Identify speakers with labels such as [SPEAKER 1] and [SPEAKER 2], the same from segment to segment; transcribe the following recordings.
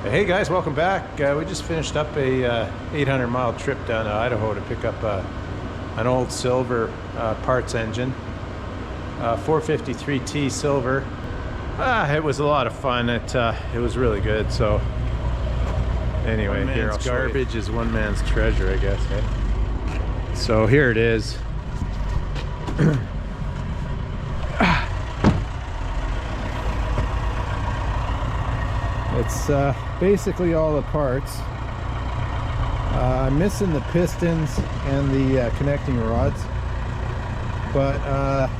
[SPEAKER 1] Hey guys, welcome back. We just finished up a 800-mile trip down to Idaho to pick up an old silver parts engine, 453T silver. It was a lot of fun. It was really good. So anyway, here, garbage is one man's treasure, I guess. Eh? So here it is. It's basically all the parts. I'm missing the pistons and the connecting rods, but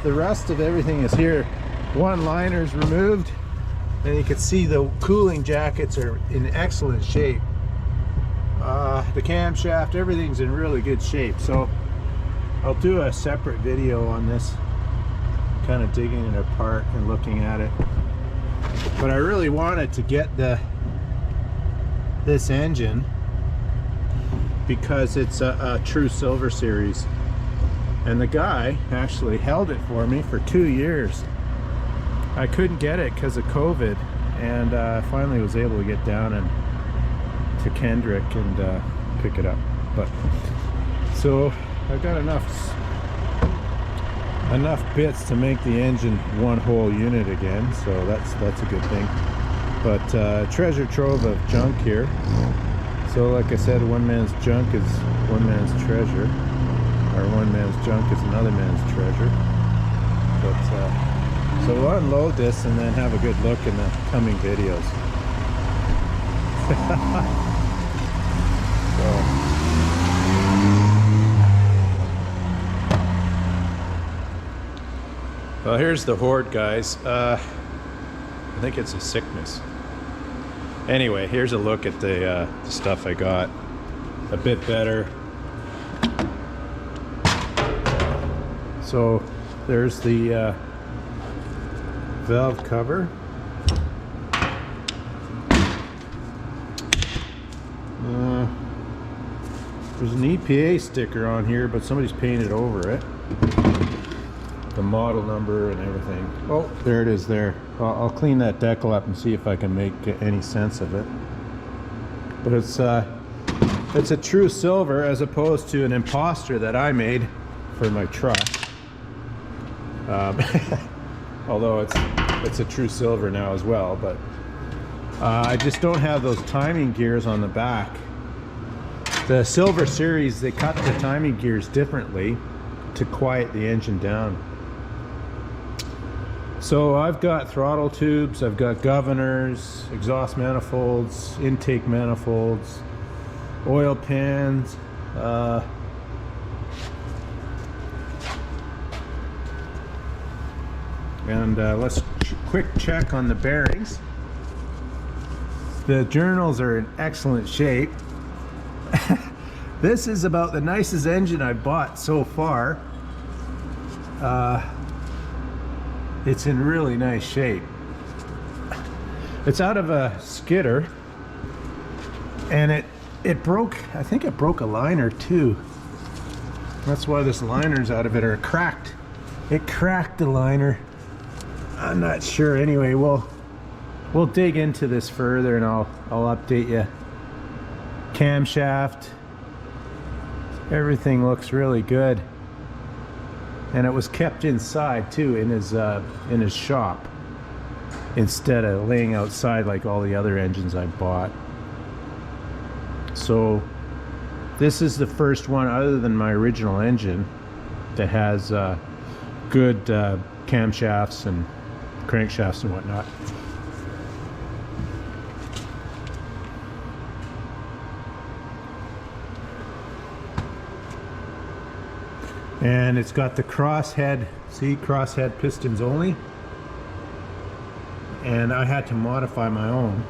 [SPEAKER 1] the rest of everything is here. One liner's removed, and you can see the cooling jackets are in excellent shape. The camshaft, everything's in really good shape. So I'll do a separate video on this, kind of digging it apart and looking at it. But I really wanted to get this engine because it's a true silver series, and the guy actually held it for me for 2 years. I couldn't get it because of COVID, and finally was able to get down and to Kendrick and pick it up. But so I've got enough bits to make the engine one whole unit again, so that's a good thing. But treasure trove of junk here. So like I said, one man's junk is one man's treasure, or one man's junk is another man's treasure. But so we'll unload this and then have a good look in the coming videos. Well, here's the Horde, guys. I think it's a sickness. Anyway, here's a look at the stuff I got. A bit better. So there's the valve cover. There's an EPA sticker on here, but somebody's painted over it. The model number and everything. Oh, there it is there. I'll clean that decal up and see if I can make any sense of it. But it's a true silver as opposed to an imposter that I made for my truck. Although it's a true silver now as well, but I just don't have those timing gears on the back. The silver series, they cut the timing gears differently to quiet the engine down. So I've got throttle tubes, I've got governors, exhaust manifolds, intake manifolds, oil pans, and let's quick check on the bearings. The journals are in excellent shape. This is about the nicest engine I've bought so far. It's in really nice shape. It's out of a skidder, and it broke, I think it broke a liner too. That's why this liner's out of it, or cracked. It cracked the liner. I'm not sure. Anyway, we'll dig into this further and I'll update you. Camshaft, everything looks really good. And it was kept inside too, in his shop, instead of laying outside like all the other engines I bought. So this is the first one, other than my original engine, that has good camshafts and crankshafts and whatnot. And it's got the crosshead, see, crosshead pistons only. And I had to modify my own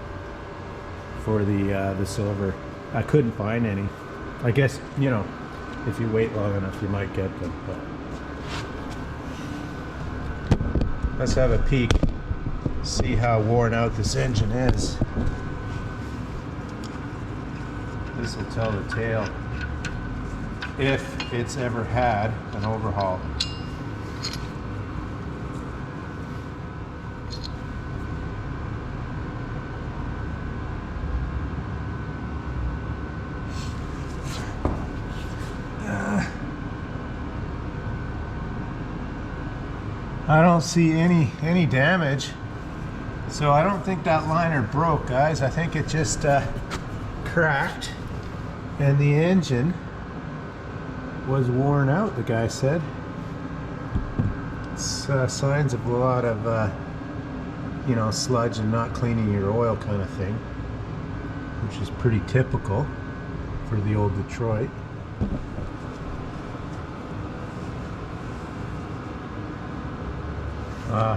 [SPEAKER 1] for the silver. I couldn't find any. I guess, you know, if you wait long enough, you might get them. But let's have a peek, see how worn out this engine is. This will tell the tale, if it's ever had an overhaul. I don't see any damage. So I don't think that liner broke, guys. I think it just cracked, and the engine was worn out, the guy said. It's signs of a lot of you know, sludge and not cleaning your oil kind of thing, which is pretty typical for the old Detroit.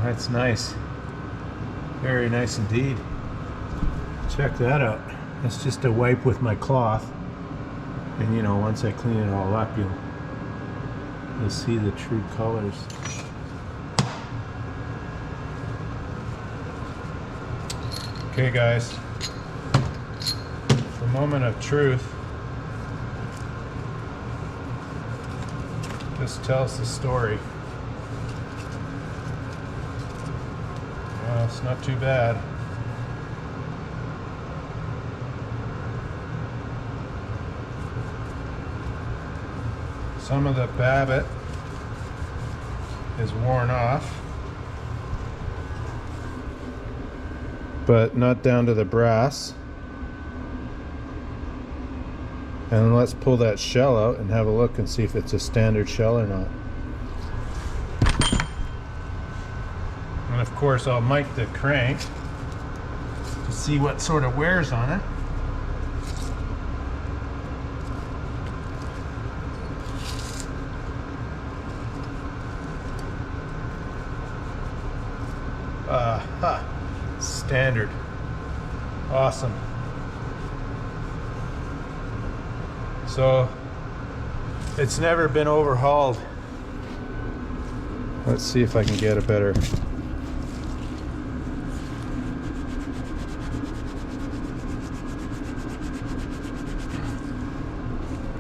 [SPEAKER 1] That's nice. Very nice indeed. Check that out. That's just a wipe with my cloth. And you know, once I clean it all up, you'll see the true colors. Okay guys, the moment of truth. This tells the story. It's not too bad. Some of the Babbitt is worn off, but not down to the brass. And let's pull that shell out and have a look and see if it's a standard shell or not. And of course I'll mic the crank to see what sort of wears on it. Standard. Awesome. So it's never been overhauled. Let's see if I can get a better.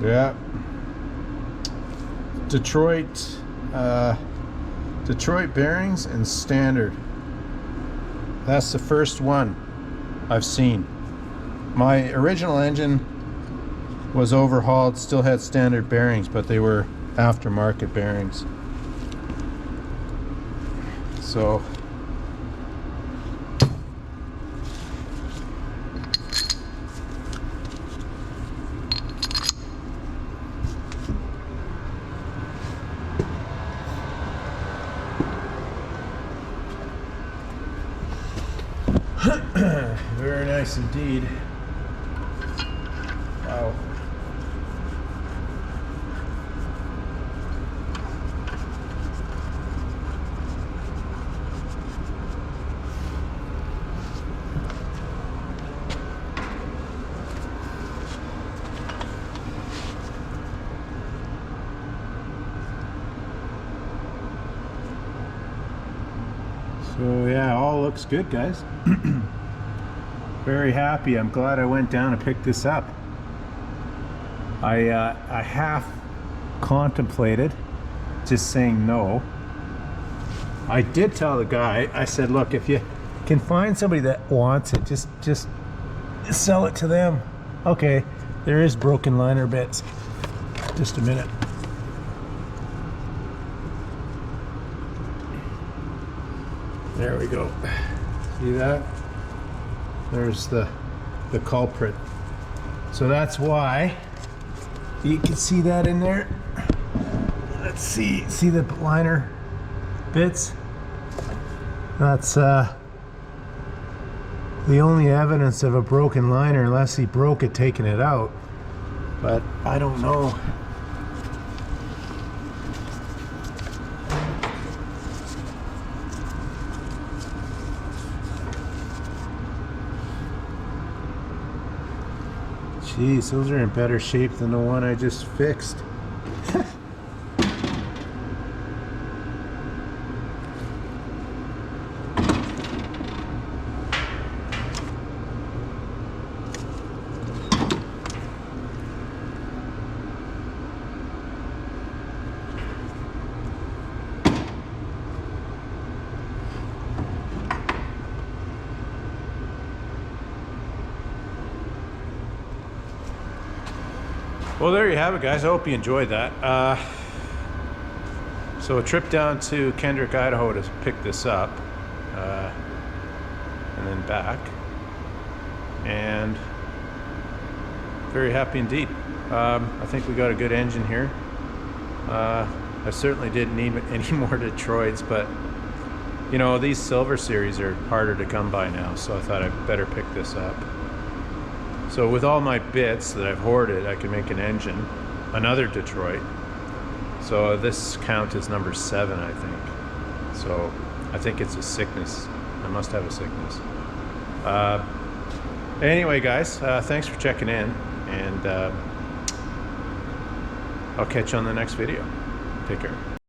[SPEAKER 1] Yeah. Detroit bearings and standard. That's the first one I've seen. My original engine was overhauled, still had standard bearings, but they were aftermarket bearings. So very nice indeed. Wow. So yeah, all looks good, guys. Very happy. I'm glad I went down and picked this up. I half contemplated just saying no. I did tell the guy, I said, look, if you can find somebody that wants it, just sell it to them. Okay, there is broken liner bits. Just a minute. There we go. See that? There's the culprit. So that's why you can see that in there. Let's see the liner bits. That's the only evidence of a broken liner, unless he broke it taking it out. But I don't know. Jeez, those are in better shape than the one I just fixed. Well, there you have it, guys. I hope you enjoyed that. So a trip down to Kendrick, Idaho to pick this up, and then back, and very happy indeed. I think we got a good engine here. I certainly didn't need any more Detroits, but you know, these Silver Series are harder to come by now, so I thought I'd better pick this up. So with all my bits that I've hoarded, I can make an engine, another Detroit. So this count is number 7, I think. So I think it's a sickness. I must have a sickness. Anyway, guys, thanks for checking in, and I'll catch you on the next video. Take care.